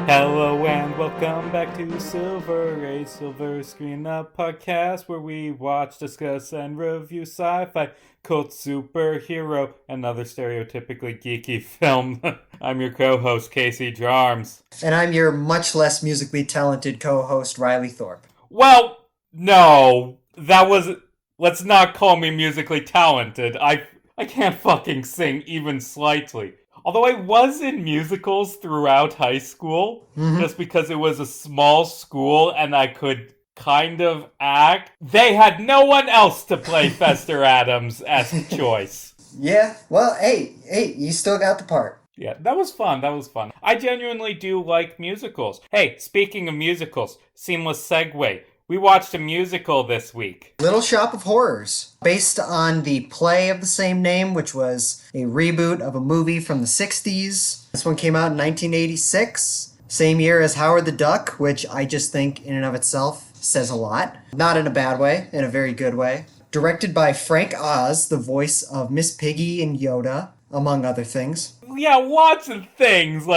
Hello and welcome back to Silver, a Silver Screen Up podcast where we watch, discuss, and review sci-fi, cult superhero, and other stereotypically geeky film. I'm your co-host, Casey Jarms. And I'm your much less musically talented co-host, Riley Thorpe. Well, no, that was... Let's not call me musically talented. I can't fucking sing even slightly. Although I was in musicals throughout high school, just because it was a small school and I could kind of act, they had no one else to play Fester Adams as choice. Yeah, well, hey, you still got the part. Yeah, that was fun. I genuinely do like musicals. Hey, speaking of musicals, seamless segue. We watched a musical this week. Little Shop of Horrors, based on the play of the same name, which was a reboot of a movie from the 60s. This one came out in 1986, same year as Howard the Duck, which I just think in and of itself says a lot. Not in a bad way, in a very good way. Directed by Frank Oz, the voice of Miss Piggy and Yoda, among other things. Yeah, lots of things,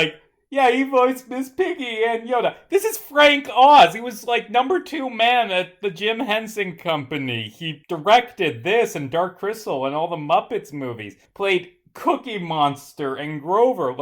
yeah, he voiced Miss Piggy and Yoda. This is Frank Oz. He was like number 2 man at the Jim Henson Company. He directed this and Dark Crystal and all the Muppets movies. Played Cookie Monster and Grover.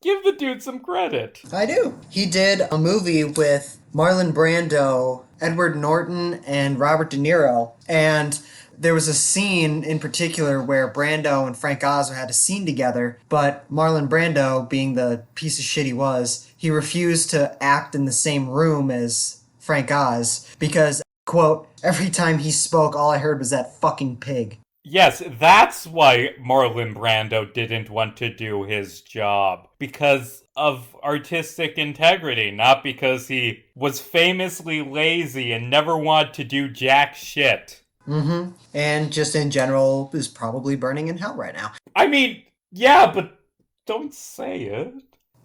Give the dude some credit. I do. He did a movie with Marlon Brando, Edward Norton, and Robert De Niro. And there was a scene in particular where Brando and Frank Oz had a scene together, but Marlon Brando, being the piece of shit he was, he refused to act in the same room as Frank Oz because, quote, every time he spoke, all I heard was that fucking pig. Yes, that's why Marlon Brando didn't want to do his job. Because of artistic integrity, not because he was famously lazy and never wanted to do jack shit. And just in general is probably burning in hell right now. I mean, yeah, but don't say it.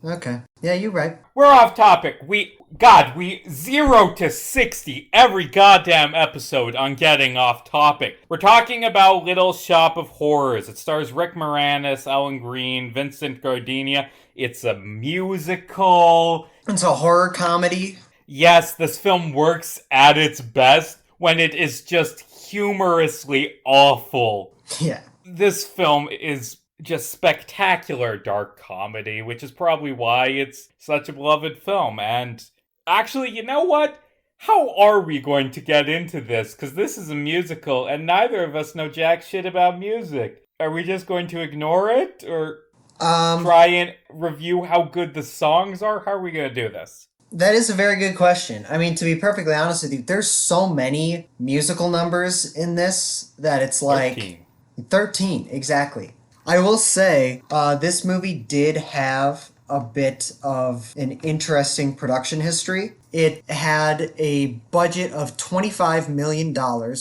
Okay. Yeah, you're right. We're off topic. We 0 to 60 every goddamn episode on getting off topic. We're talking about Little Shop of Horrors. It stars Rick Moranis, Ellen Greene, Vincent Gardenia. It's a musical. It's a horror comedy. Yes, this film works at its best when it is just humorously awful. Yeah. This film is just spectacular dark comedy, which is probably why it's such a beloved film. And actually, you know what? How are we going to get into this? Because this is a musical, and neither of us know jack shit about music. Are we just going to ignore it? Or try and review how good the songs are? How are we going to do this? That is a very good question. I mean, to be perfectly honest with you, there's so many musical numbers in this that it's like... 13, exactly. I will say, this movie did have a bit of an interesting production history. It had a budget of $25 million,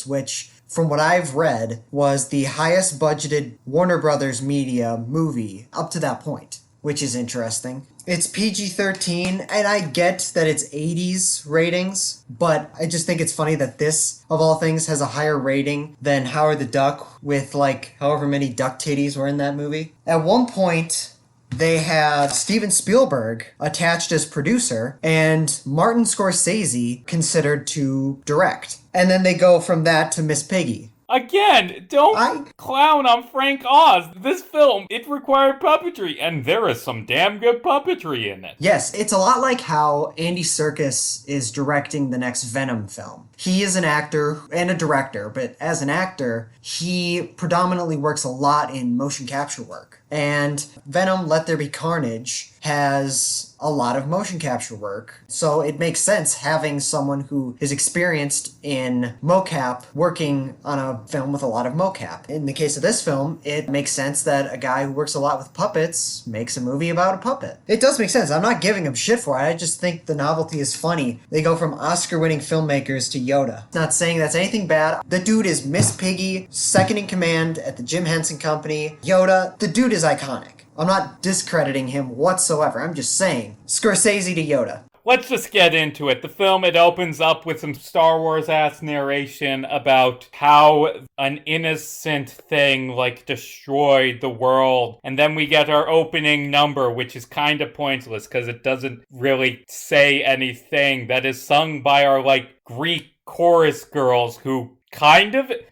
which, from what I've read, was the highest budgeted Warner Brothers Media movie up to that point, which is interesting. It's PG-13, and I get that it's 80s ratings, but I just think it's funny that this, of all things, has a higher rating than Howard the Duck with, however many duck titties were in that movie. At one point, they had Steven Spielberg attached as producer and Martin Scorsese considered to direct. And then they go from that to Miss Piggy. Again, don't clown on Frank Oz. This film, it required puppetry, and there is some damn good puppetry in it. Yes, it's a lot like how Andy Serkis is directing the next Venom film. He is an actor and a director, but as an actor, he predominantly works a lot in motion capture work. And Venom Let There Be Carnage has a lot of motion capture work. So it makes sense having someone who is experienced in mocap working on a film with a lot of mocap. In the case of this film, it makes sense that a guy who works a lot with puppets makes a movie about a puppet. It does make sense. I'm not giving him shit for it. I just think the novelty is funny. They go from Oscar-winning filmmakers to Yoda. Not saying that's anything bad. The dude is Miss Piggy, second in command at the Jim Henson Company. Yoda, the dude is iconic. I'm not discrediting him whatsoever. I'm just saying, Scorsese to Yoda. let's just get into it. The film, it opens up with some Star Wars-ass narration about how an innocent thing, like, destroyed the world. And then we get our opening number, which is kind of pointless because it doesn't really say anything, that is sung by our, like, Greek chorus girls who kind of exist.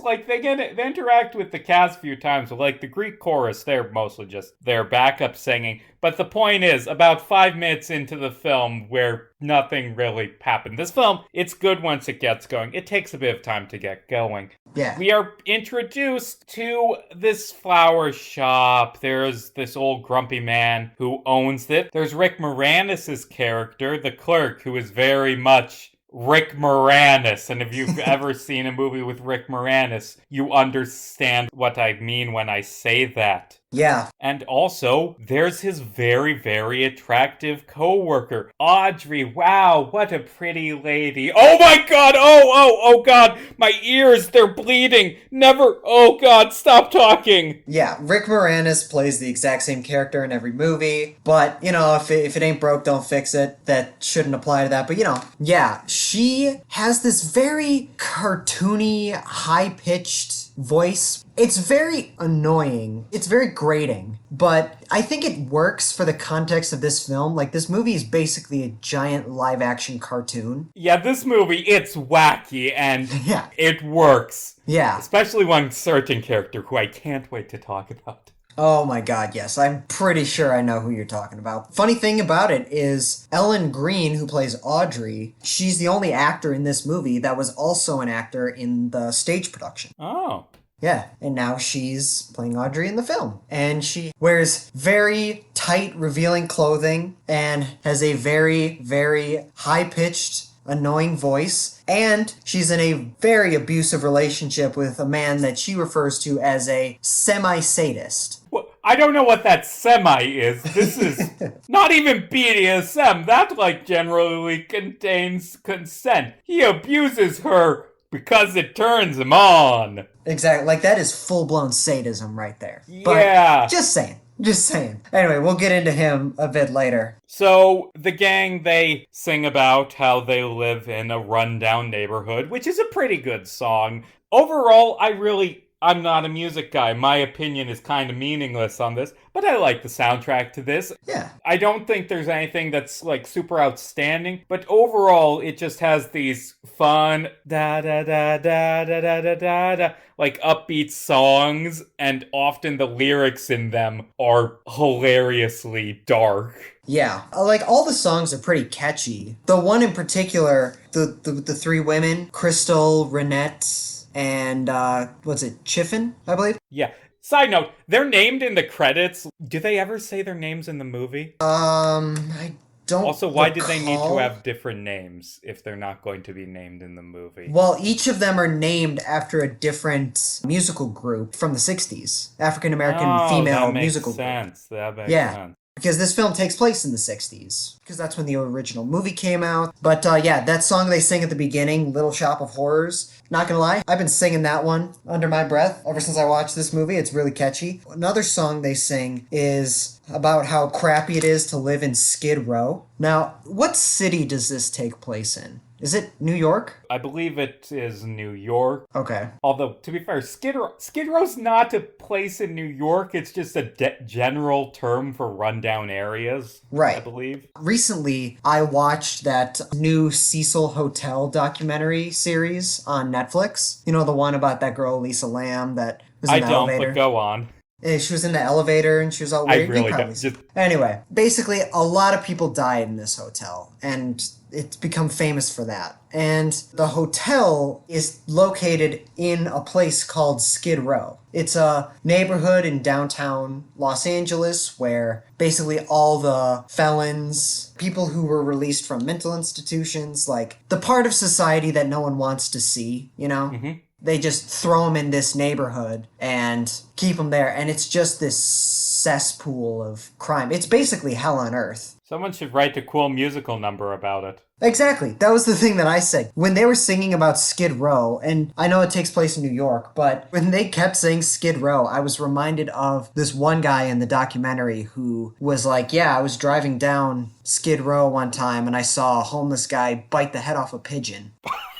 Like, they interact with the cast a few times, but like the Greek chorus, they're mostly just their backup singing. But the point is, about 5 minutes into the film, where nothing really happened. This film, it's good once it gets going. It takes a bit of time to get going. Yeah. We are introduced to this flower shop. There's this old grumpy man who owns it. There's Rick Moranis' character, the clerk, who is very much Rick Moranis. And if you've ever seen a movie with Rick Moranis, you understand what I mean when I say that. Yeah. And also, there's his very, very attractive co-worker, Audrey. Wow, what a pretty lady. Oh my god, oh god, my ears, they're bleeding. Never, oh god, stop talking. Yeah, Rick Moranis plays the exact same character in every movie, but, you know, if it ain't broke, don't fix it. That shouldn't apply to that, but, you know, yeah, she has this very cartoony, high-pitched voice. It's very annoying. It's very grating, but I think it works for the context of this film. Like, this movie is basically a giant live-action cartoon. Yeah, this movie, it's wacky, and yeah. It works. Yeah. Especially one certain character who I can't wait to talk about. Oh my god, yes. I'm pretty sure I know who you're talking about. Funny thing about it is Ellen Greene, who plays Audrey, she's the only actor in this movie that was also an actor in the stage production. Oh. Yeah, and now she's playing Audrey in the film. And she wears very tight, revealing clothing and has a very, very high-pitched, annoying voice. And she's in a very abusive relationship with a man that she refers to as a semi-sadist. Well, I don't know what that semi is. This is not even BDSM. That, like, generally contains consent. He abuses her because it turns him on. Exactly. Like, that is full-blown sadism right there. Yeah. But just saying. Just saying. Anyway, we'll get into him a bit later. So, the gang, they sing about how they live in a rundown neighborhood, which is a pretty good song. Overall, I'm not a music guy. My opinion is kind of meaningless on this, but I like the soundtrack to this. Yeah. I don't think there's anything that's, like, super outstanding, but overall, it just has these fun da-da-da-da-da-da-da-da, like, upbeat songs, and often the lyrics in them are hilariously dark. Yeah. Like, all the songs are pretty catchy. The one in particular, the three women, Crystal, Renette, and, what's it, Chiffin, I believe? Yeah. Side note, they're named in the credits. Do they ever say their names in the movie? I don't Also, why did recall. they need to have different names if they're not going to be named in the movie? Well, each of them are named after a different musical group from the 60s. African-American female musical group. That makes sense. Because this film takes place in the 60s. Because that's when the original movie came out. But yeah, that song they sing at the beginning, Little Shop of Horrors, not gonna lie, I've been singing that one under my breath ever since I watched this movie. It's really catchy. Another song they sing is about how crappy it is to live in Skid Row. Now, what city does this take place in? Is it New York? I believe it is New York. Okay. Although, to be fair, Skid Row's not a place in New York. It's just a general term for rundown areas. Right. I believe. Recently, I watched that new Cecil Hotel documentary series on Netflix. You know, the one about that girl, Lisa Lamb, that was in the elevator? But go on. She was in the elevator and she was all weird. I really don't. Anyway, basically, a lot of people died in this hotel, and it's become famous for that. And the hotel is located in a place called Skid Row. It's a neighborhood in downtown Los Angeles where basically all the felons, people who were released from mental institutions, like the part of society that no one wants to see, you know? They just throw them in this neighborhood and keep them there. And it's just this cesspool of crime. It's basically hell on earth. Someone should write a cool musical number about it. Exactly. That was the thing that I said. When they were singing about Skid Row, and I know it takes place in New York, but when they kept saying Skid Row, I was reminded of this one guy in the documentary who was like, yeah, I was driving down Skid Row one time and I saw a homeless guy bite the head off a pigeon.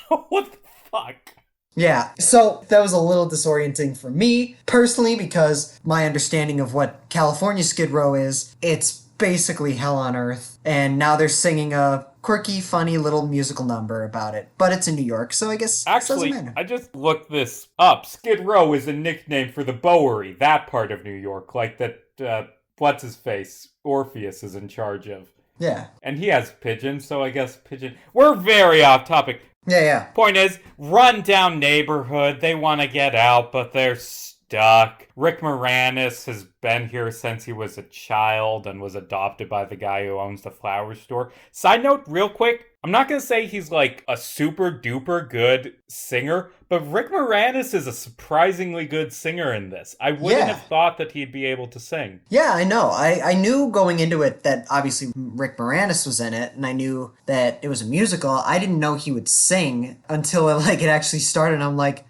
What the fuck? Yeah, so that was a little disorienting for me personally because my understanding of what California Skid Row is, it's basically hell on earth. And now they're singing a quirky, funny little musical number about it. But it's in New York, so I guess actually, it doesn't matter. I just looked this up. Skid Row is a nickname for the Bowery, that part of New York, like that, what's his face, Orpheus is in charge of. Yeah. And he has pigeons, so I guess pigeon... We're very off topic. Yeah. Point is, run down neighborhood, they want to get out, but they're stuck. Rick Moranis has been here since he was a child and was adopted by the guy who owns the flower store. Side note, real quick, I'm not going to say he's like a super duper good singer, but Rick Moranis is a surprisingly good singer in this. I wouldn't have thought that he'd be able to sing. Yeah, I know. I knew going into it that obviously Rick Moranis was in it, and I knew that it was a musical. I didn't know he would sing until it actually started, and I'm like,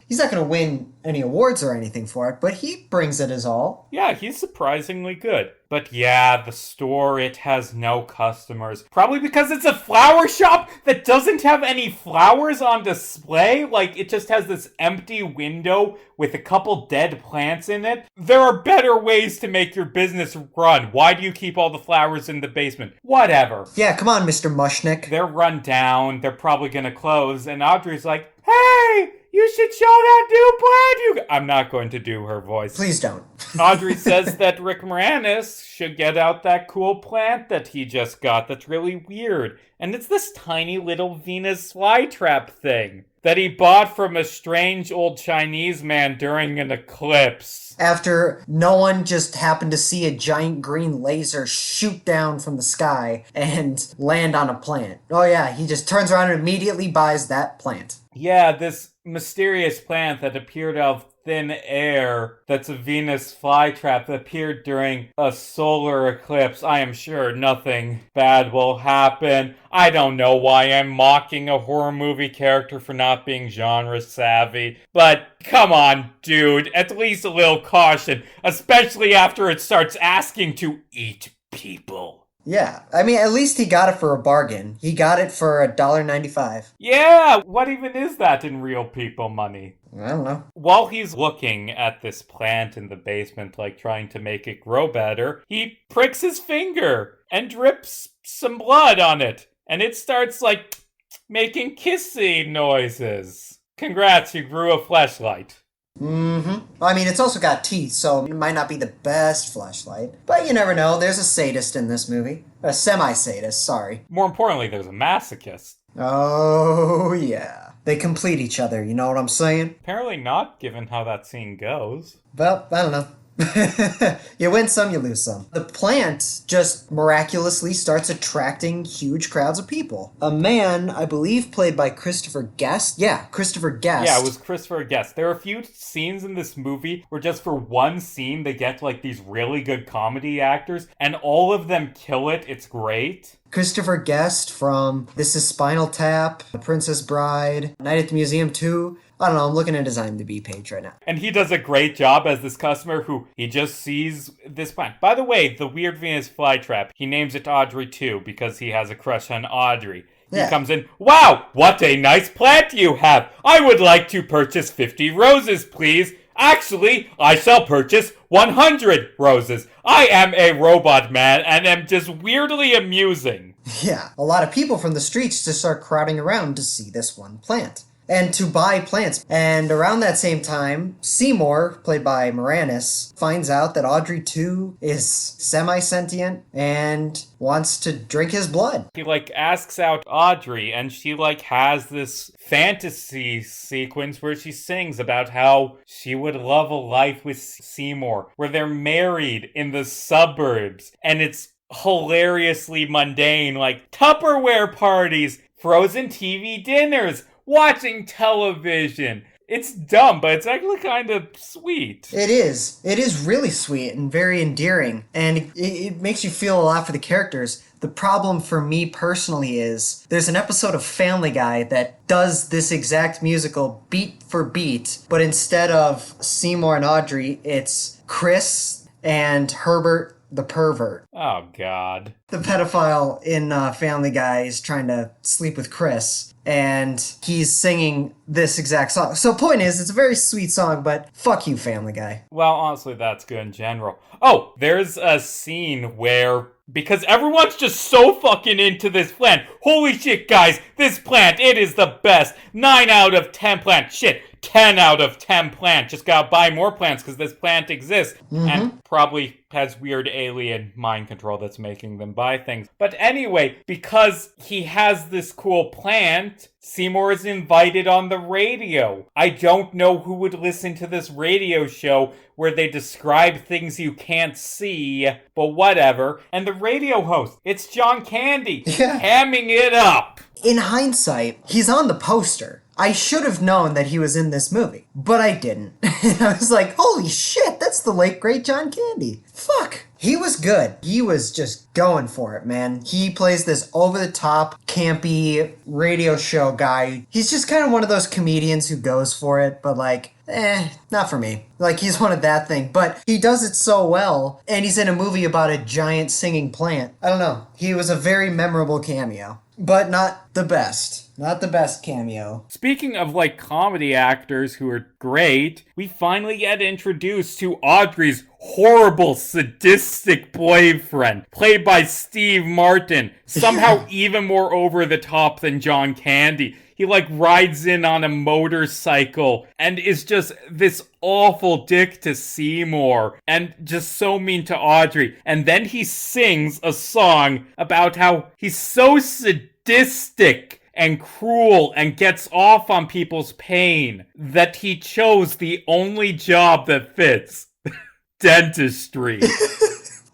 he's not going to win any awards or anything for it, but he brings it as all. Yeah, he's surprisingly good. But yeah, the store, it has no customers. Probably because it's a flower shop that doesn't have any flowers on display. Like, it just has this empty window with a couple dead plants in it. There are better ways to make your business run. Why do you keep all the flowers in the basement? Whatever. Yeah, come on, Mr. Mushnick. They're run down. They're probably gonna close. And Audrey's like, hey! You should show that new plant. I'm not going to do her voice. Please don't. Audrey says that Rick Moranis should get out that cool plant that he just got that's really weird. And it's this tiny little Venus flytrap thing that he bought from a strange old Chinese man during an eclipse. After no one just happened to see a giant green laser shoot down from the sky and land on a plant. Oh yeah, he just turns around and immediately buys that plant. Yeah, this mysterious plant that appeared out of thin air that's a Venus flytrap that appeared during a solar eclipse. I am sure nothing bad will happen. I don't know why I'm mocking a horror movie character for not being genre savvy, but come on, dude, at least a little caution, especially after it starts asking to eat people. Yeah, I mean, at least he got it for a bargain. He got it for $1.95. Yeah, what even is that in real people money? I don't know. While he's looking at this plant in the basement, like trying to make it grow better, he pricks his finger and drips some blood on it. And it starts, like, making kissy noises. Congrats, you grew a fleshlight. Mm-hmm. I mean, it's also got teeth, so it might not be the best fleshlight. But you never know. There's a sadist in this movie. A semi-sadist, sorry. More importantly, there's a masochist. Oh, yeah. They complete each other, you know what I'm saying? Apparently not, given how that scene goes. Well, I don't know. You win some, you lose some. The plant just miraculously starts attracting huge crowds of people. A man, I believe, played by Christopher Guest. Yeah, Christopher Guest. Yeah, it was Christopher Guest. There are a few scenes in this movie where just for one scene they get like these really good comedy actors, and all of them kill it. It's great. Christopher Guest from This Is Spinal Tap, The Princess Bride, Night at the Museum 2. I don't know, I'm looking at his IMDb page right now. And he does a great job as this customer who he just sees this plant. By the way, the Weird Venus flytrap, he names it Audrey too because he has a crush on Audrey. Yeah. He comes in, wow, what a nice plant you have. I would like to purchase 50 roses, please. Actually, I shall purchase 100 roses. I am a robot man and am just weirdly amusing. Yeah, a lot of people from the streets just start crowding around to see this one plant. And to buy plants. And around that same time, Seymour, played by Moranis, finds out that Audrey 2 is semi-sentient and wants to drink his blood. He, asks out Audrey, and she, has this fantasy sequence where she sings about how she would love a life with Seymour, where they're married in the suburbs, and it's hilariously mundane, Tupperware parties, frozen TV dinners, watching television. It's dumb, but it's actually kind of sweet. It is. It is really sweet and very endearing, and it makes you feel a lot for the characters. The problem for me personally is there's an episode of Family Guy that does this exact musical beat for beat, but instead of Seymour and Audrey, it's Chris and Herbert the pervert. Oh, God. The pedophile in Family Guy is trying to sleep with Chris, and he's singing this exact song. So point is, it's a very sweet song, but fuck you, Family Guy. Well, honestly, that's good in general. Oh, there's a scene where, because everyone's just so fucking into this plant. Holy shit, guys, this plant, it is the best. 9 out of 10 plant. Shit, 10 out of 10 plant. Just gotta buy more plants because this plant exists. And probably has weird alien mind control that's making them buy things. But anyway, because he has this cool plant, Seymour is invited on the radio. I don't know who would listen to this radio show where they describe things you can't see, but whatever. And the radio host, it's John Candy, hamming it up. In hindsight, he's on the poster. I should have known that he was in this movie, but I didn't. I was like, holy shit, that's the late great John Candy. Fuck. He was good. He was just going for it, man. He plays this over-the-top, campy radio show guy. He's just kind of one of those comedians who goes for it, but like, not for me. Like, he's one of that thing, but he does it so well, and he's in a movie about a giant singing plant. I don't know. He was a very memorable cameo, but not the best. Not the best cameo. Speaking of, like, comedy actors who are great, we finally get introduced to Audrey's horrible, sadistic boyfriend, played by Steve Martin, somehow even more over the top than John Candy. He, like, rides in on a motorcycle and is just this awful dick to Seymour and just so mean to Audrey. And then he sings a song about how he's so sadistic and cruel and gets off on people's pain that he chose the only job that fits. Dentistry.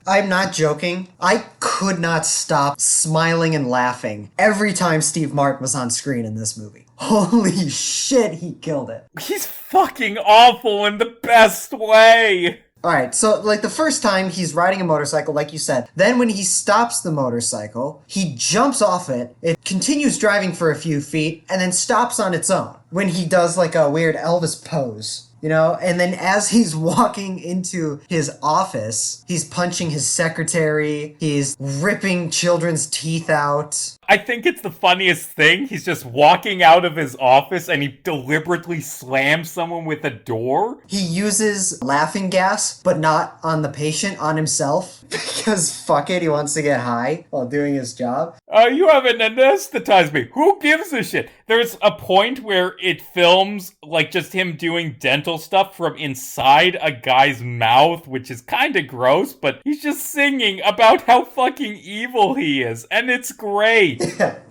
I'm not joking. I could not stop smiling and laughing every time Steve Martin was on screen in this movie. Holy shit, he killed it. He's fucking awful in the best way. Alright, so like the first time he's riding a motorcycle, like you said. Then when he stops the motorcycle, he jumps off it, it continues driving for a few feet, and then stops on its own. When he does like a weird Elvis pose. You know, and then as he's walking into his office, he's punching his secretary, he's ripping children's teeth out. I think it's the funniest thing. He's just walking out of his office and he deliberately slams someone with a door. He uses laughing gas, but not on the patient, on himself. Because fuck it, he wants to get high while doing his job. You haven't anesthetized me. Who gives a shit? There's a point where it films like just him doing dental stuff from inside a guy's mouth, which is kind of gross, but he's just singing about how fucking evil he is, and it's great.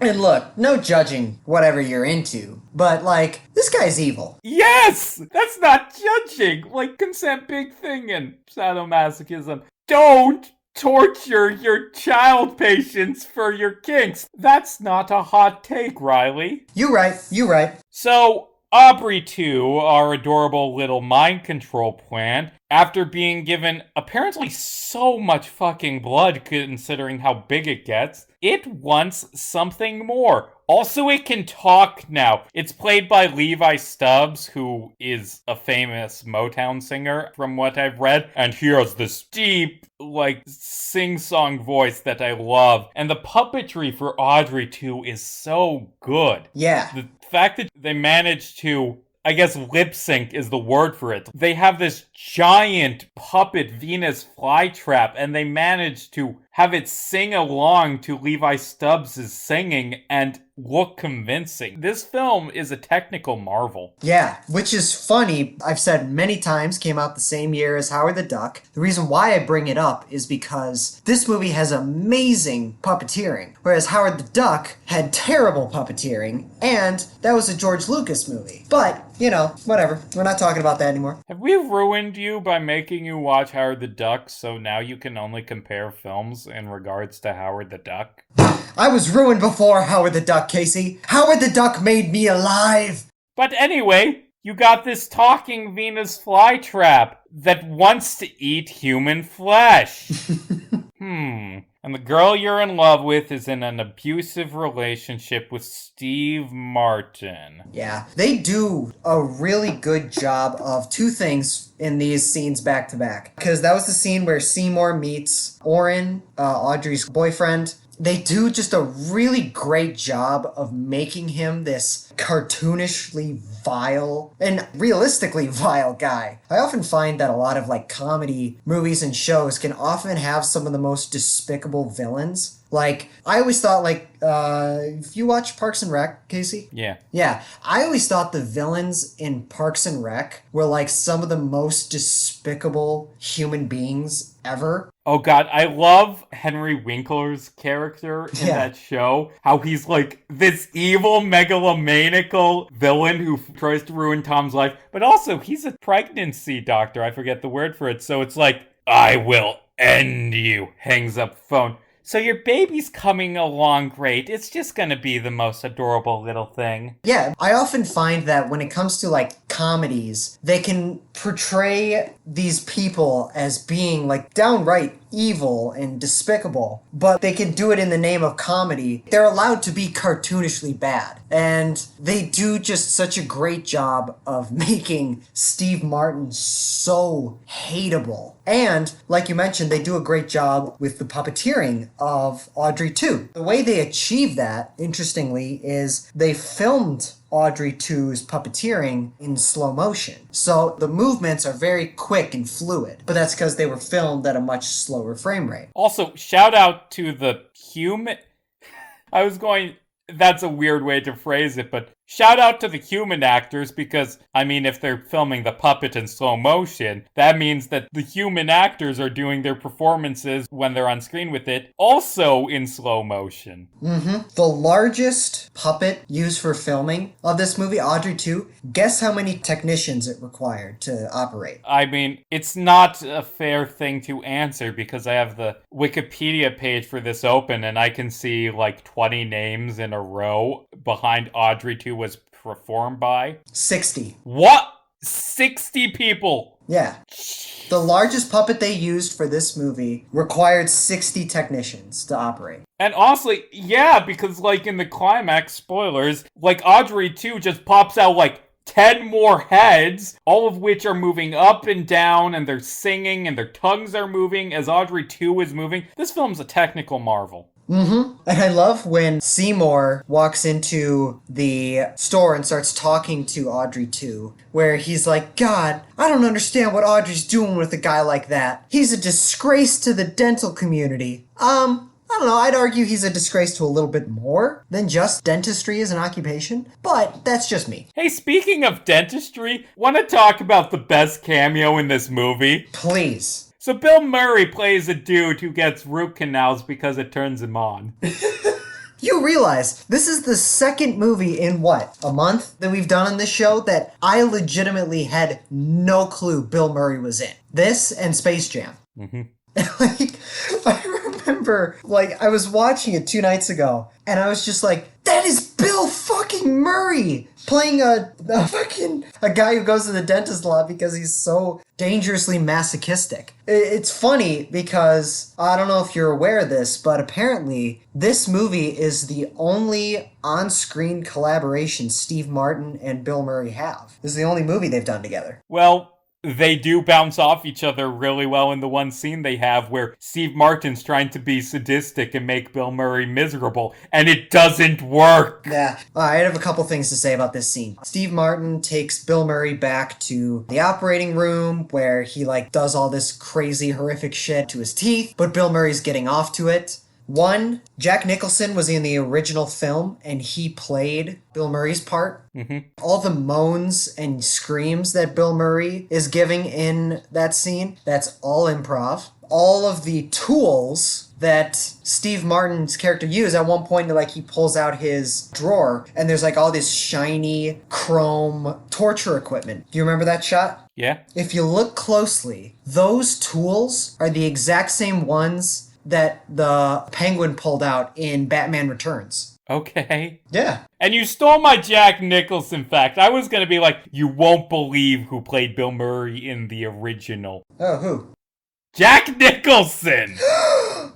And look, no judging whatever you're into, but like, this guy's evil. Yes! That's not judging! Like, consent big thing and sadomasochism. Don't torture your child patients for your kinks. That's not a hot take, Riley. You right. So, Aubrey 2, our adorable little mind control plant, after being given apparently so much fucking blood considering how big it gets, it wants something more. Also, it can talk now. It's played by Levi Stubbs, who is a famous Motown singer from what I've read, and he has this deep, like, sing-song voice that I love. And the puppetry for Audrey 2 is so good. Yeah. The fact that they managed to, I guess lip sync is the word for it. They have this giant puppet Venus flytrap, and they managed to have it sing along to Levi Stubbs' singing and look convincing. This film is a technical marvel. Yeah, which is funny. I've said many times, came out the same year as Howard the Duck. The reason why I bring it up is because this movie has amazing puppeteering, whereas Howard the Duck had terrible puppeteering, and that was a George Lucas movie. But, you know, whatever. We're not talking about that anymore. Have we ruined you by making you watch Howard the Duck so now you can only compare films in regards to Howard the Duck? I was ruined before Howard the Duck, Casey. Howard the Duck made me alive. But anyway, you got this talking Venus flytrap that wants to eat human flesh. And the girl you're in love with is in an abusive relationship with Steve Martin. Yeah, they do a really good job of two things in these scenes back to back. Because that was the scene where Seymour meets Oren, Audrey's boyfriend. They do just a really great job of making him this cartoonishly vile and realistically vile guy. I often find that a lot of like comedy movies and shows can often have some of the most despicable villains. Like, I always thought, like, if you watch Parks and Rec, Casey? Yeah. Yeah. I always thought the villains in Parks and Rec were, like, some of the most despicable human beings ever. Oh god, I love Henry Winkler's character in that show. How he's like this evil, megalomaniacal villain who tries to ruin Tom's life. But also, he's a pregnancy doctor. I forget the word for it. So it's like, I will end you. Hangs up phone. So your baby's coming along great. It's just gonna be the most adorable little thing. Yeah, I often find that when it comes to like comedies, they can portray these people as being like downright evil and despicable, but they can do it in the name of comedy. They're allowed to be cartoonishly bad. And they do just such a great job of making Steve Martin so hateable. And, like you mentioned, they do a great job with the puppeteering of Audrey 2. The way they achieve that, interestingly, is they filmed Audrey 2's puppeteering in slow motion. So the movements are very quick and fluid, but that's because they were filmed at a much slower frame rate. Also, shout out to the human... That's a weird way to phrase it, but shout out to the human actors because, I mean, if they're filming the puppet in slow motion, that means that the human actors are doing their performances when they're on screen with it also in slow motion. The largest puppet used for filming of this movie, Audrey 2, guess how many technicians it required to operate? I mean, it's not a fair thing to answer because I have the Wikipedia page for this open and I can see like 20 names in a row behind Audrey 2 was performed by. 60. What? 60 people? Yeah. The largest puppet they used for this movie required 60 technicians to operate. And honestly, yeah, because like in the climax, spoilers, like Audrey 2 just pops out like 10 more heads, all of which are moving up and down, and they're singing, and their tongues are moving as Audrey 2 is moving. This film's a technical marvel. And I love when Seymour walks into the store and starts talking to Audrey 2, where he's like, God, I don't understand what Audrey's doing with a guy like that. He's a disgrace to the dental community. I don't know, I'd argue he's a disgrace to a little bit more than just dentistry as an occupation, but that's just me. Hey, speaking of dentistry, want to talk about the best cameo in this movie? Please. So Bill Murray plays a dude who gets root canals because it turns him on. You realize this is the second movie in what, a month that we've done on this show that I legitimately had no clue Bill Murray was in. This and Space Jam. Like, I remember, like, I was watching it 2 nights ago, and I was just like, that is Bill fucking Murray playing a guy who goes to the dentist a lot because he's so dangerously masochistic. It's funny because, I don't know if you're aware of this, but apparently this movie is the only on-screen collaboration Steve Martin and Bill Murray have. This is the only movie they've done together. Well, they do bounce off each other really well in the one scene they have where Steve Martin's trying to be sadistic and make Bill Murray miserable, and it doesn't work. Yeah. I have a couple things to say about this scene. Steve Martin takes Bill Murray back to the operating room where he, like, does all this crazy, horrific shit to his teeth, but Bill Murray's getting off to it. One, Jack Nicholson was in the original film, and he played Bill Murray's part. All the moans and screams that Bill Murray is giving in that scene, that's all improv. All of the tools that Steve Martin's character used, at one point, like, he pulls out his drawer, and there's, like, all this shiny chrome torture equipment. Do you remember that shot? Yeah. If you look closely, those tools are the exact same ones that the Penguin pulled out in Batman Returns. Okay. Yeah. And you stole my Jack Nicholson fact. I was going to be like, you won't believe who played Bill Murray in the original. Oh, who? Jack Nicholson!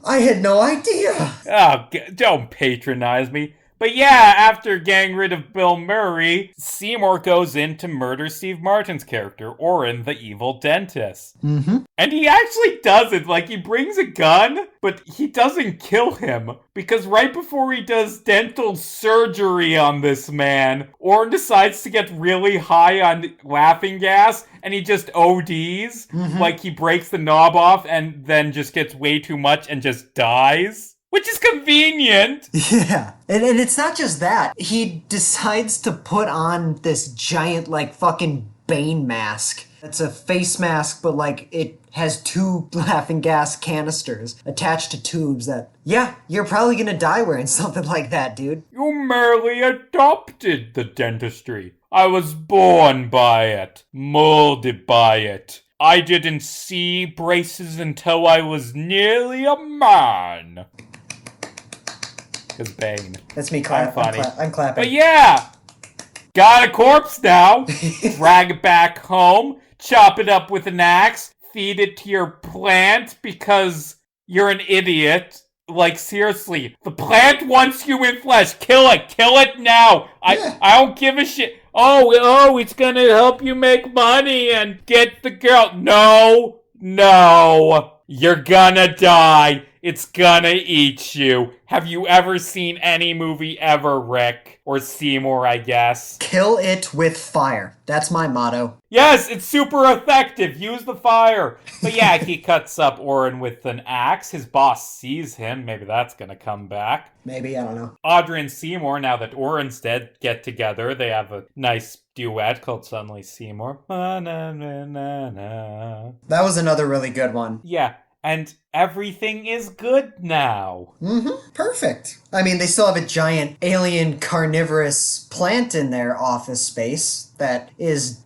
I had no idea. Oh, don't patronize me. But yeah, after getting rid of Bill Murray, Seymour goes in to murder Steve Martin's character, Orin, the evil dentist. Mm-hmm. And he actually does it. Like, he brings a gun, but he doesn't kill him. Because right before he does dental surgery on this man, Orin decides to get really high on laughing gas, and he just ODs. Mm-hmm. Like, he breaks the knob off, and then just gets way too much and just dies. Which is convenient. Yeah. And it's not just that. He decides to put on this giant, like, fucking Bane mask. It's a face mask, but, like, it has 2 laughing gas canisters attached to tubes that, yeah, you're probably gonna die wearing something like that, dude. You merely adopted the dentistry. I was born by it, molded by it. I didn't see braces until I was nearly a man. Because Bane. That's me clapping. I'm clapping. But yeah, got a corpse now. Drag it back home, chop it up with an axe, feed it to your plant because you're an idiot. Like, seriously, the plant wants human flesh. Kill it now. I don't give a shit. Oh, it's gonna help you make money and get the girl. No, you're gonna die. It's gonna eat you. Have you ever seen any movie ever, Rick? Or Seymour, I guess. Kill it with fire. That's my motto. Yes, it's super effective. Use the fire. But yeah, he cuts up Orin with an axe. His boss sees him. Maybe that's gonna come back. Maybe, I don't know. Audrey and Seymour, now that Orin's dead, get together. They have a nice duet called Suddenly Seymour. Na-na-na-na-na. That was another really good one. Yeah. And everything is good now. Mm-hmm. Perfect. I mean, they still have a giant alien carnivorous plant in their office space that is,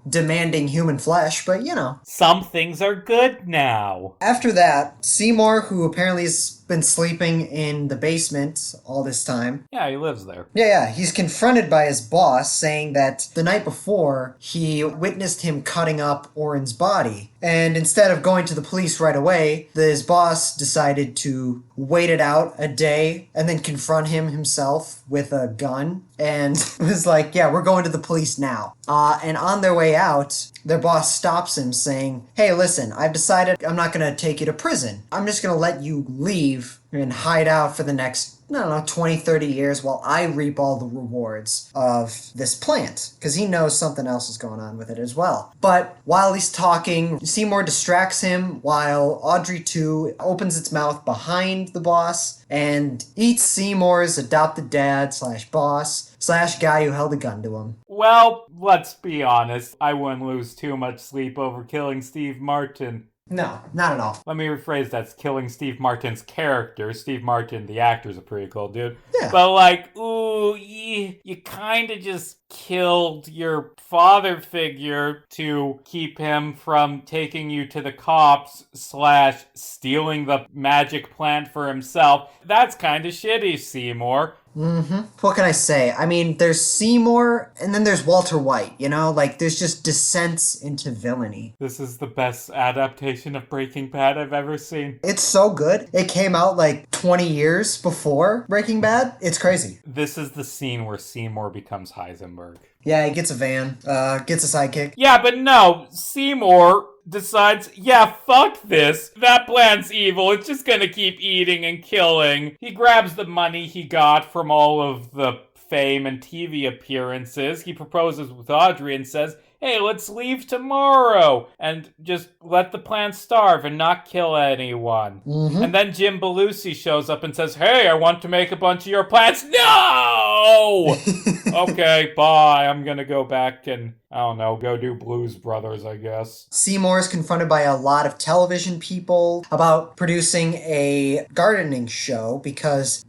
demanding human flesh, but Some things are good now. After that, Seymour, who apparently has been sleeping in the basement all this time. Yeah, he lives there. Yeah, he's confronted by his boss saying that the night before, he witnessed him cutting up Orin's body. And instead of going to the police right away, his boss decided to wait it out a day and then confront him himself with a gun. And was like, yeah, we're going to the police now. And on their way out, their boss stops him saying, hey, listen, I've decided I'm not going to take you to prison. I'm just going to let you leave and hide out for the next, 20, 30 years while I reap all the rewards of this plant. Because he knows something else is going on with it as well. But while he's talking, Seymour distracts him while Audrey 2 opens its mouth behind the boss and eats Seymour's adopted dad / boss / guy who held a gun to him. Well, let's be honest. I wouldn't lose too much sleep over killing Steve Martin. No, not at all. Let me rephrase that. It's killing Steve Martin's character. Steve Martin, the actor's a pretty cool dude. Yeah. But you kind of just killed your father figure to keep him from taking you to the cops / stealing the magic plant for himself. That's kind of shitty, Seymour. Mm-hmm. What can I say? I mean, there's Seymour, and then there's Walter White, there's just descents into villainy. This is the best adaptation of Breaking Bad I've ever seen. It's so good. It came out 20 years before Breaking Bad. It's crazy. This is the scene where Seymour becomes Heisenberg. Yeah, he gets a van, gets a sidekick. Yeah, but no, Seymour decides, yeah, fuck this. That plant's evil. It's just gonna keep eating and killing. He grabs the money he got from all of the fame and TV appearances. He proposes with Audrey and says, hey, let's leave tomorrow and just let the plant starve and not kill anyone. Mm-hmm. And then Jim Belushi shows up and says, hey, I want to make a bunch of your plants. No! Okay, bye. I'm gonna go back and, go do Blues Brothers, I guess. Seymour is confronted by a lot of television people about producing a gardening show because...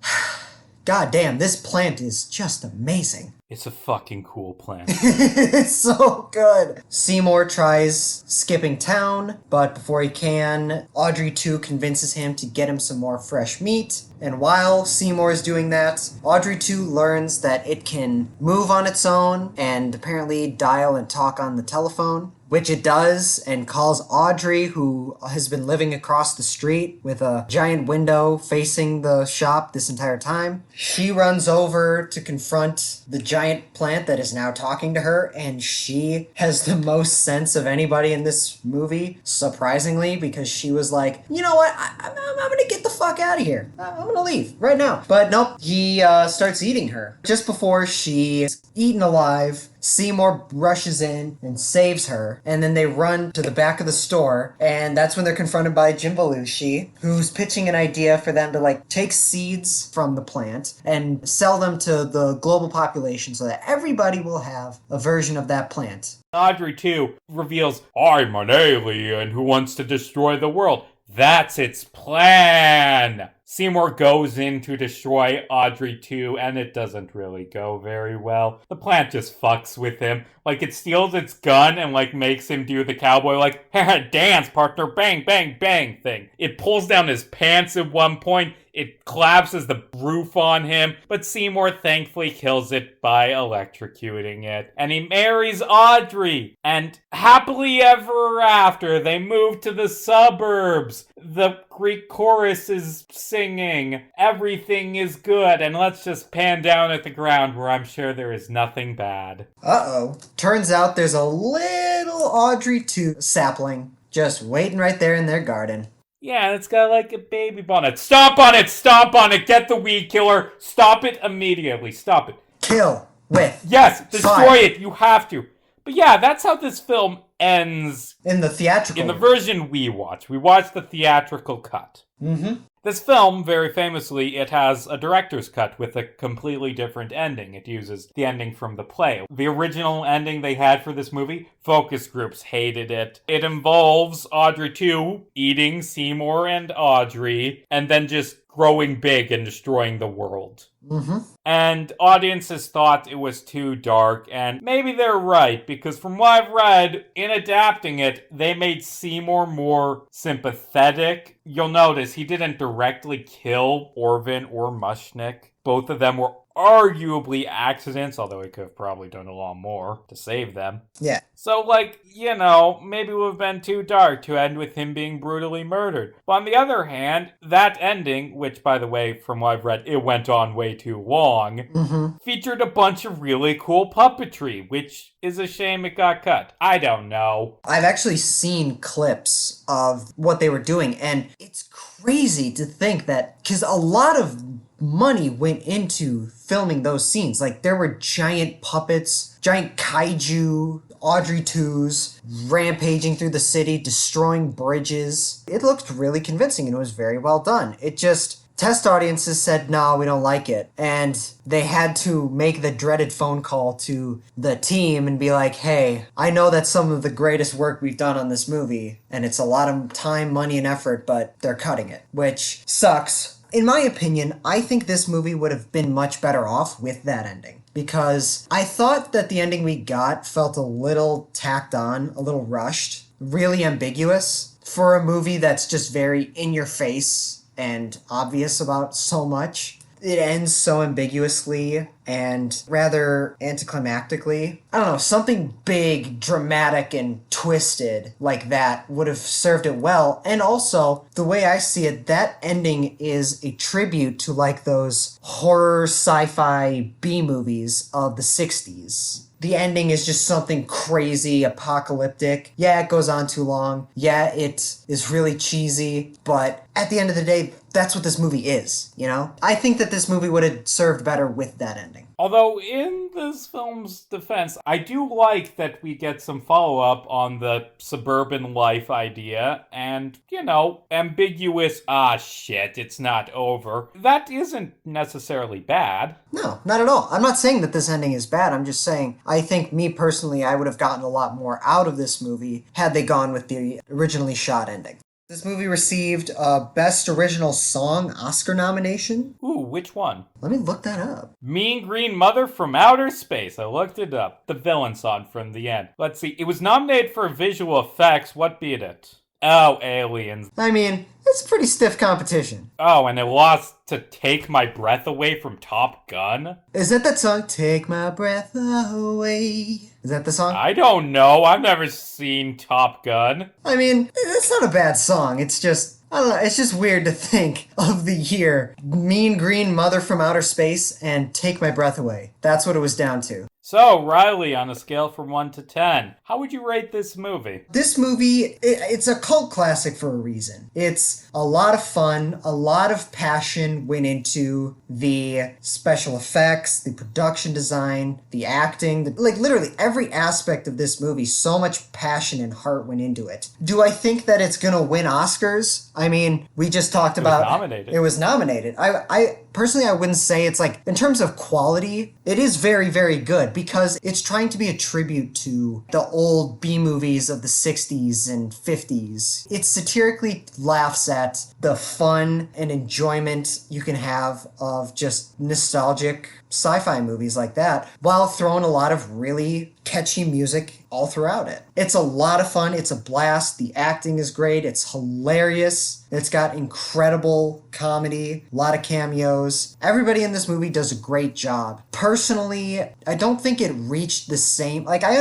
God damn, this plant is just amazing. It's a fucking cool plan. It's so good. Seymour tries skipping town, but before he can, Audrey 2 convinces him to get him some more fresh meat. And while Seymour is doing that, Audrey 2 learns that it can move on its own and apparently dial and talk on the telephone, which it does, and calls Audrey, who has been living across the street with a giant window facing the shop this entire time. She runs over to confront the giant plant that is now talking to her, and she has the most sense of anybody in this movie, surprisingly, because she was like, you know what, I'm gonna get the fuck out of here. I'm gonna leave right now. But nope, he starts eating her. Just before she's eaten alive, Seymour rushes in and saves her, and then they run to the back of the store, and that's when they're confronted by Jim Belushi, who's pitching an idea for them to, like, take seeds from the plant and sell them to the global population so that everybody will have a version of that plant. Audrey 2 reveals, I'm an alien who wants to destroy the world. That's its plan! Seymour goes in to destroy Audrey 2, and it doesn't really go very well. The plant just fucks with him. Like, it steals its gun and, like, makes him do the cowboy, like, dance, partner, bang, bang, bang thing. It pulls down his pants at one point. It collapses the roof on him, but Seymour thankfully kills it by electrocuting it. And he marries Audrey. And happily ever after, they move to the suburbs. The Greek chorus is singing. Everything is good. And let's just pan down at the ground where I'm sure there is nothing bad. Uh-oh. Turns out there's a little Audrey 2 sapling just waiting right there in their garden. Yeah, it's got like a baby bonnet. Stomp on it! Stomp on it! Get the weed killer! Stop it immediately. Stop it. Kill with Yes! Destroy fire. it! You have to. But yeah, that's how this film ends. In the theatrical. In the version we watch. We watch the theatrical cut. Mm-hmm. This film, very famously, it has a director's cut with a completely different ending. It uses the ending from the play. The original ending they had for this movie, focus groups hated it. It involves Audrey 2 eating Seymour and Audrey, and then just growing big and destroying the world. Mm-hmm. And audiences thought it was too dark, and maybe they're right, because from what I've read, in adapting it, they made Seymour more sympathetic. You'll notice he didn't directly kill Orvin or Mushnick. Both of them were arguably accidents, although he could have probably done a lot more to save them. Yeah. So, like, you know, maybe it would have been too dark to end with him being brutally murdered. But on the other hand, that ending, which, by the way, from what I've read, it went on way too long, featured a bunch of really cool puppetry, which is a shame it got cut. I don't know. I've actually seen clips of what they were doing, and it's crazy to think that, because a lot of money went into filming those scenes. Like, there were giant puppets, giant kaiju, Audrey 2s, rampaging through the city, destroying bridges. It looked really convincing and it was very well done. It just... Test audiences said, no, we don't like it. And they had to make the dreaded phone call to the team and be like, hey, I know that's some of the greatest work we've done on this movie, and it's a lot of time, money, and effort, but they're cutting it, which sucks. In my opinion, I think this movie would have been much better off with that ending. Because I thought that the ending we got felt a little tacked on, a little rushed, really ambiguous for a movie that's just very in your face and obvious about so much. It ends so ambiguously and rather anticlimactically. I don't know, something big, dramatic, and twisted like that would have served it well. And also, the way I see it, that ending is a tribute to like those horror sci-fi B-movies of the 60s. The ending is just something crazy, apocalyptic. Yeah, it goes on too long. Yeah, it is really cheesy. But at the end of the day, that's what this movie is, you know? I think that this movie would have served better with that ending. Although, in this film's defense, I do like that we get some follow-up on the suburban life idea, and, you know, ambiguous, shit, it's not over. That isn't necessarily bad. No, not at all. I'm not saying that this ending is bad. I'm just saying, I think, me personally, I would have gotten a lot more out of this movie had they gone with the originally shot ending. This movie received Best Original Song Oscar nomination. Ooh, which one? Let me look that up. Mean Green Mother from Outer Space. I looked it up. The villain song from the end. Let's see. It was nominated for visual effects. What beat it? Oh, Aliens. I mean, it's pretty stiff competition. Oh, and it lost to Take My Breath Away from Top Gun? Is that song? Take my breath away. Is that the song? I don't know. I've never seen Top Gun. I mean, it's not a bad song. It's just, I don't know, it's just weird to think of the year Mean Green Mother from Outer Space and Take My Breath Away. That's what it was down to. So, Riley, on a scale from 1 to 10, how would you rate this movie? This movie, it's a cult classic for a reason. It's a lot of fun, a lot of passion went into the special effects, the production design, the acting, like literally every aspect of this movie, so much passion and heart went into it. Do I think that it's gonna win Oscars? I mean, we just talked about... It was nominated. I personally, I wouldn't say it's like, in terms of quality, it is very, very good because it's trying to be a tribute to the old B movies of the 60s and 50s. It satirically laughs at the fun and enjoyment you can have of just nostalgic sci-fi movies like that while throwing a lot of really catchy music all throughout it. It's a lot of fun. It's a blast. The acting is great. It's hilarious. It's got incredible comedy, a lot of cameos. Everybody in this movie does a great job. Personally, I don't think it reached the same... Like, I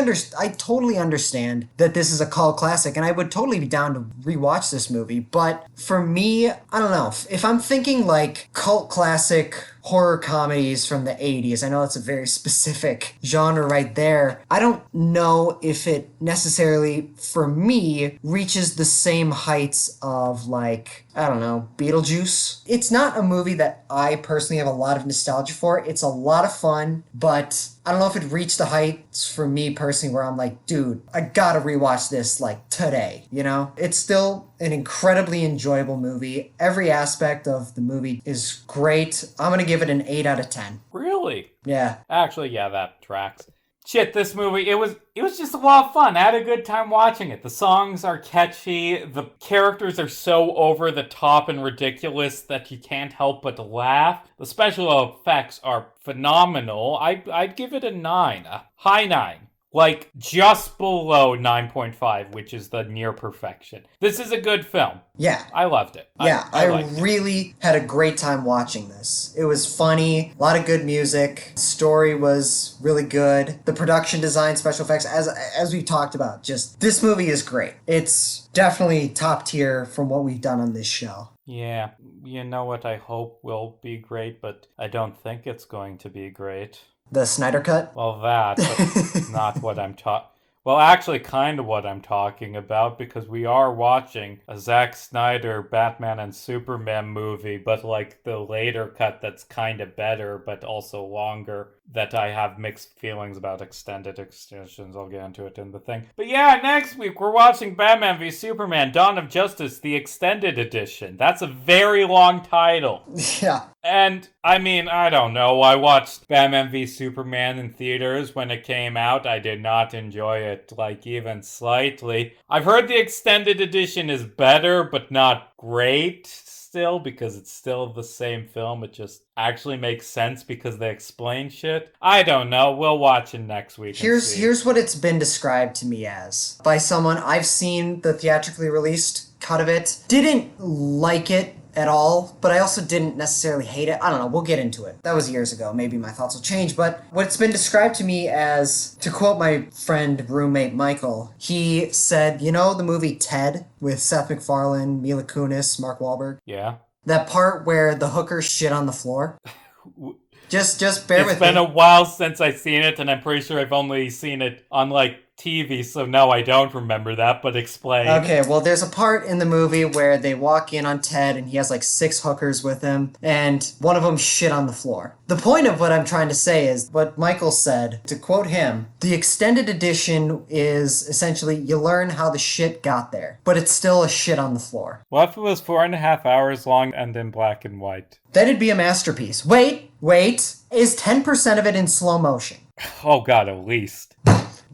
totally understand that this is a cult classic, and I would totally be down to rewatch this movie, but for me, I don't know. If I'm thinking, like, cult classic horror comedies from the 80s, I know it's a very specific genre right there. I don't know if it necessarily, for me, reaches the same heights of, like, I don't know, Beetlejuice. It's not a movie that I personally have a lot of nostalgia for. It's a lot of fun, but I don't know if it reached the heights for me personally where I'm like, dude, I gotta rewatch this, like, today, you know? It's still an incredibly enjoyable movie. Every aspect of the movie is great. I'm gonna give it an 8 out of 10. Really? Yeah. Actually, yeah, that tracks. Shit, this movie, it was just a lot of fun. I had a good time watching it. The songs are catchy. The characters are so over the top and ridiculous that you can't help but laugh. The special effects are phenomenal. I'd give it a 9, a high 9. Like, just below 9.5, which is the near perfection. This is a good film. Yeah. I loved it. Yeah, I really had a great time watching this. It was funny, a lot of good music, story was really good. The production design, special effects, as we talked about, just, this movie is great. It's definitely top tier from what we've done on this show. Yeah, you know what I hope will be great, but I don't think it's going to be great. The Snyder Cut? Well, that, but not what I'm talking... Well, actually, kind of what I'm talking about, because we are watching a Zack Snyder Batman and Superman movie, but like the later cut that's kind of better, but also longer, that I have mixed feelings about extended extensions. I'll get into it in the thing. But yeah, next week we're watching Batman v Superman Dawn of Justice, the extended edition. That's a very long title. Yeah. And, I mean, I don't know. I watched Batman v Superman in theaters when it came out. I did not enjoy it, like, even slightly. I've heard the extended edition is better, but not great still, because it's still the same film. It just actually makes sense because they explain shit. I don't know. We'll watch it next week. Here's what it's been described to me as by someone. I've seen the theatrically released cut of it. Didn't like it at all, but I also didn't necessarily hate it. I don't know, we'll get into it. That was years ago, maybe my thoughts will change, but what's been described to me as, to quote my friend, roommate Michael, he said, you know the movie Ted with Seth MacFarlane, Mila Kunis, Mark Wahlberg? Yeah. That part where the hooker shit on the floor? Just bear with me. It's been a while since I've seen it, and I'm pretty sure I've only seen it on, like, TV, so no, I don't remember that, but explain. Okay, well, there's a part in the movie where they walk in on Ted, and he has like 6 hookers with him, and one of them shit on the floor. The point of what I'm trying to say is what Michael said, to quote him, the extended edition is essentially you learn how the shit got there, but it's still a shit on the floor. What if it was 4.5 hours long and in black and white? That'd be a masterpiece. Wait, is 10% of it in slow motion? Oh god, at least.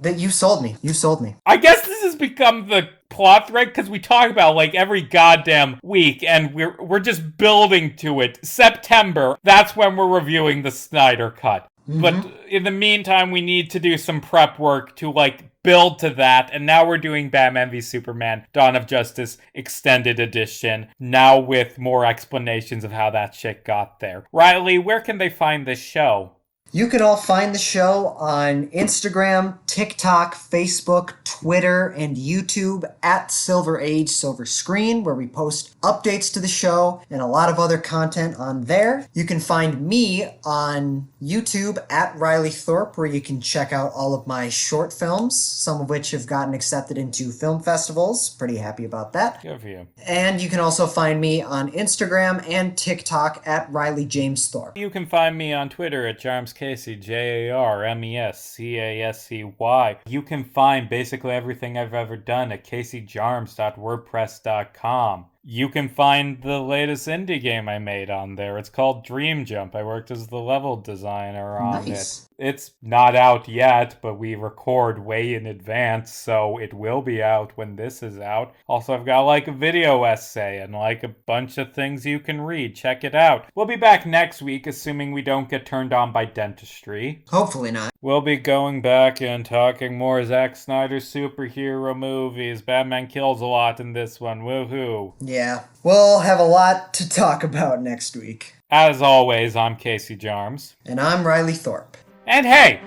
That you sold me. You sold me. I guess this has become the plot thread because we talk about like every goddamn week, and we're just building to it. September, that's when we're reviewing the Snyder Cut. But in the meantime, we need to do some prep work to like build to that. And now we're doing Batman v Superman Dawn of Justice Extended Edition, now with more explanations of how that shit got there. Riley, where can they find this show? You can all find the show on Instagram, TikTok, Facebook, Twitter, and YouTube at Silver Age Silver Screen, where we post updates to the show and a lot of other content on there. You can find me on YouTube at Riley Thorpe, where you can check out all of my short films, some of which have gotten accepted into film festivals. Pretty happy about that. Good for you. And you can also find me on Instagram and TikTok at Riley James Thorpe. You can find me on Twitter at Jarmes Casey, JarmesCasey. You can find basically everything I've ever done at caseyjarmes.wordpress.com. You can find the latest indie game I made on there. It's called Dream Jump. I worked as the level designer on it. It's not out yet, but we record way in advance, so it will be out when this is out. Also, I've got like a video essay and like a bunch of things you can read. Check it out. We'll be back next week, assuming we don't get turned on by dentistry. Hopefully not. We'll be going back and talking more Zack Snyder superhero movies. Batman kills a lot in this one. Woohoo. Yeah, we'll have a lot to talk about next week. As always, I'm Casey Jarmes. And I'm Riley Thorpe. And hey,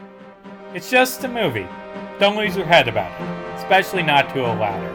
it's just a movie. Don't lose your head about it, especially not to a ladder.